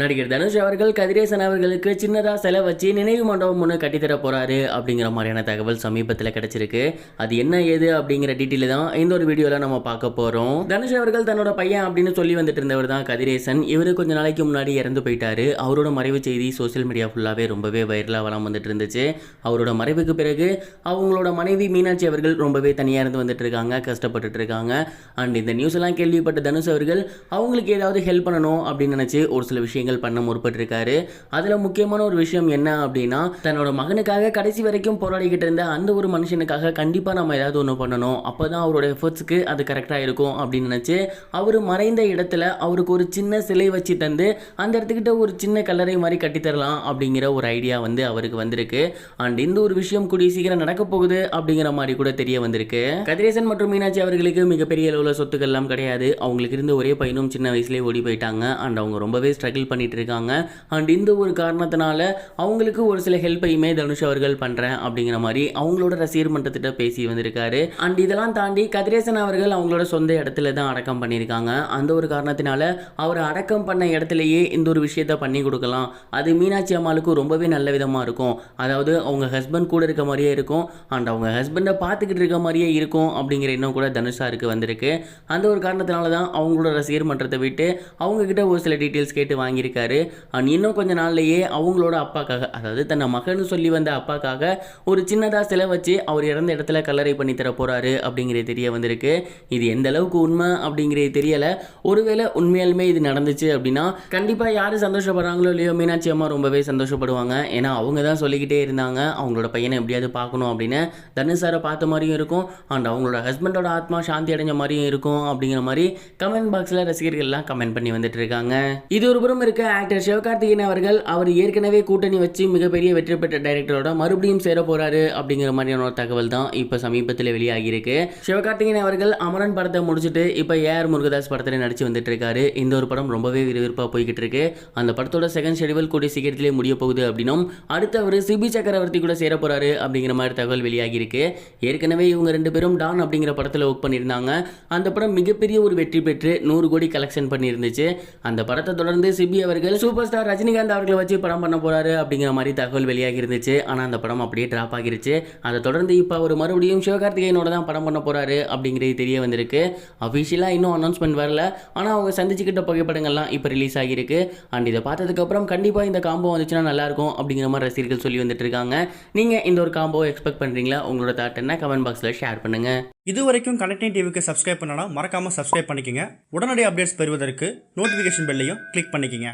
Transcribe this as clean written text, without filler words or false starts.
நடிகர் தனுஷ் அவர்கள் கதிரேசன் அவர்களுக்கு சின்னதாக செலை வச்சு நினைவு மண்டபம் ஒன்று கட்டித்தர போகிறாரு அப்படிங்கிற மாதிரியான தகவல் சமீபத்தில் கிடைச்சிருக்கு. அது என்ன ஏது அப்படிங்கிற டீட்டெயில் தான் இந்த ஒரு வீடியோவில் நம்ம பார்க்க போகிறோம். தனுஷ் அவர்கள் தன்னோட பையன் அப்படின்னு சொல்லி வந்துட்டு இருந்தவர் தான் கதிரேசன். இவர் கொஞ்ச நாளைக்கு முன்னாடி இறந்து போயிட்டாரு. அவரோட மறைவு செய்தி சோசியல் மீடியா ஃபுல்லாகவே ரொம்பவே வைரலாக வளம் வந்துட்டு இருந்துச்சு. அவரோட மறைவுக்கு பிறகு அவங்களோட மனைவி மீனாட்சி அவர்கள் ரொம்பவே தனியாக இருந்து வந்துட்டு இருக்காங்க, கஷ்டப்பட்டுட்டு இருக்காங்க. அண்ட் இந்த நியூஸ் எல்லாம் கேள்விப்பட்ட தனுஷ் அவர்கள் அவங்களுக்கு ஏதாவது ஹெல்ப் பண்ணணும் அப்படின்னு நினச்சி ஒரு சில விஷயங்கள் பண்ண முற்பட்டிருக்காரு. அதுல முக்கியமான ஒரு விஷயம் என்ன அப்படின்னா, தன்னோட மகனுக்காக கடைசி வரைக்கும் போராடிக்கிட்டு இருந்த அந்த ஒரு மனுஷனுக்காக கண்டிப்பா நம்ம ஏதாவது ஒன்று பண்ணணும், அப்பதான் அவரோட எஃபர்ட்ஸ்க்கு அது கரெக்டா இருக்கும் அப்படின்னு நினைச்சு அவரு மறைந்த இடத்துல அவருக்கு ஒரு சின்ன சிலை வச்சு தந்து அந்த இடத்துக்கிட்ட ஒரு சின்ன கல்லறை மாதிரி கட்டித்தரலாம் அப்படிங்கிற ஒரு ஐடியா வந்து அவருக்கு வந்திருக்கு. அண்ட் இந்த ஒரு விஷயம் கூடிய சீக்கிரம் நடக்க போகுது அப்படிங்கிற மாதிரி கூட தெரிய வந்திருக்கு. கதிரேசன் மற்றும் மீனாட்சி அவர்களுக்கு மிகப்பெரிய அளவுல சொத்துக்கள் எல்லாம் கிடையாது. அவங்களுக்கு இருந்த ஒரே பையனும் சின்ன வயசுலேயே ஓடி போயிட்டாங்க. அண்ட் அவங்க ரொம்பவே ஸ்ட்ரகிள் பண்ணிட்டு இருக்காங்க. அண்ட் இந்த ஒரு காரணத்தினால அவங்களுக்கு ஒரு சில ஹெல்ப்பையுமே தனுஷ் அவர்கள் பண்றேன் அப்படிங்கிற மாதிரி அவங்களோட ரசிகர் மன்றத்திட்ட பேசி வந்திருக்காரு. அண்ட் இதெல்லாம் தாண்டி கதிரேசன் அவர்கள் அவங்களோட சொந்த இடத்துல தான் அடக்கம் பண்ணியிருக்காங்க. அந்த ஒரு காரணத்தினால அவர் அடக்கம் பண்ண இடத்துலயே இந்த ஒரு விஷயத்த பண்ணி கொடுக்கலாம், அது மீனாட்சி அம்மாளுக்கு ரொம்பவே நல்ல விதமா இருக்கும். அதாவது அவங்க ஹஸ்பண்ட் கூட இருக்க மாதிரியே இருக்கும், அண்ட் அவங்க ஹஸ்பண்டை பார்த்துக்கிட்டு இருக்க மாதிரியே இருக்கும் அப்படிங்கிற எண்ணம் கூட தனுஷாருக்கு வந்திருக்கு. அந்த ஒரு காரணத்தினால தான் அவங்களோட ரசிகர் மன்றத்தை விட்டு அவங்க கிட்ட ஒரு சில டீட்டெயில்ஸ் கேட்டு வாங்கியிருக்காரு. அண்ட் இன்னும் கொஞ்ச நாள்லயே அவங்களோட அப்பாக்காக, அதாவது தன்னை மகன் சொல்லி வந்த அப்பாக்காக ஒரு சின்னதாக சிலை வச்சு அவர் இறந்த இடத்துல கல்லறை பண்ணி தர போறாரு அப்படிங்கிறது தெரிய வந்திருக்கு. இது எந்த அளவுக்கு உண்மை அப்படிங்கிறது தெரியல. ஒருவேளை உண்மையாலுமே இது நடந்துச்சு அப்படின்னா கண்டிப்பா யாரு சந்தோஷப்படுறாங்களோ இல்லையோ மீனாட்சி அம்மா ரொம்பவே சந்தோஷப்படுவாங்க. ஏன்னா அவங்க தான் சொல்லிக்கிட்டே இருந்தாங்க அவங்களோட பையனை எப்படியாவது பார்க்கணும் அப்படின்னு. தனுஷ் சாரை பார்த்த மாதிரியும் இருக்கும், அண்ட் அவங்களோட ஹஸ்பண்டோட ஆத்மா சாந்தி அடைஞ்ச மாதிரியும் இருக்கும் அப்படிங்கிற மாதிரி கமெண்ட் பாக்ஸில் ரசிகர்கள்லாம் கமெண்ட் பண்ணி வந்துட்டு இருக்காங்க. இது ஒரு புறம் இருக்க, ஆக்டர் சிவகார்த்திகேயன் அவர்கள் அவர் ஏற்கனவே கூட்டணி வச்சு மிகப்பெரிய வெற்றி பெற்ற டைரக்டரோட மறுபடியும் சேர போறாரு அப்படிங்கிற மாதிரியான ஒரு தகவல் தான் இப்போ சமீபத்தில் வெளியாகி இருக்கு. சிவகார்த்திகேயன் அவர்கள் அமரன் படத்தை முடிச்சுட்டு இப்போ ஏஆர் முருகதாஸ் படத்தில் நடிச்சு வந்துட்டு இருக்காரு. இந்த ஒரு படம் ரொம்பவே விறுவிறுப்பாக போய்கிட்டு இருக்கு. அந்த படத்தோட செகண்ட் ஷெடியூல் கூடிய சீக்கிரத்திலே முடிய போகுது அப்படின்னும் அடுத்து அவர் சிபி சக்கரவர்த்தி கூட சேர போறாரு அப்படிங்கிற மாதிரி தகவல் வெளியாகி இருக்கு. ஏற்கனவே இவங்க ரெண்டு பேரும் டான் அப்படிங்கிற படத்தில் ஒர்க் பண்ணியிருந்தாங்க. அந்த படம் மிகப்பெரிய ஒரு வெற்றி பெற்று 100 கோடி கலெக்ஷன் பண்ணியிருந்துச்சு. அந்த படத்தை தொடர்ந்து சிபி அவர்கள் சூப்பர் ஸ்டார் ரஜினிகாந்த் அவர்களை வச்சு படம் பண்ண போறாரு அப்படிங்கிற மாதிரி தகவல் வெளியாகி இருந்துச்சு. ஆனால் அந்த படம் அப்படியே டிராப் ஆகிருச்சு. அதை தொடர்ந்து இப்போ அவர் மறுபடியும் சிவகார்த்திகேயனோட தான் படம் பண்ண போறாரு அப்படிங்கிறது தெரிய வந்திருக்கு. அஃபிஷியலாக இன்னும் அனௌன்ஸ்மெண்ட் வரல, ஆனால் அவங்க சந்திச்சுக்கிட்ட புகைப்படங்கள்லாம் இப்போ ரிலீஸ் ஆகியிருக்கு. அண்ட் இதை பார்த்ததுக்கப்புறம் கண்டிப்பாக இந்த காம்போ வந்துச்சுன்னா நல்லா இருக்கும் அப்படிங்கிற மாதிரி ரசிகர்கள் சொல்லி வந்துட்டு இருக்காங்க. நீங்கள் இந்த ஒரு காம்போ எக்ஸ்பெக்ட் பண்ணுறீங்களா? உங்களோட தாட் என்ன கமெண்ட் பாக்ஸில் ஷேர் பண்ணுங்க. இது வரைக்கும் கனெக்டிங் டிவிக்கு சப்ஸ்கிரைப் பண்ணனா மறக்காம சப்ஸ்கிரைப் பண்ணிக்கங்க. உடனடி அப்டேட்ஸ் பெறுவதற்கு நோட்டிஃபிகேஷன் பெல்லையும் கிளிக் பண்ணிக்கங்க.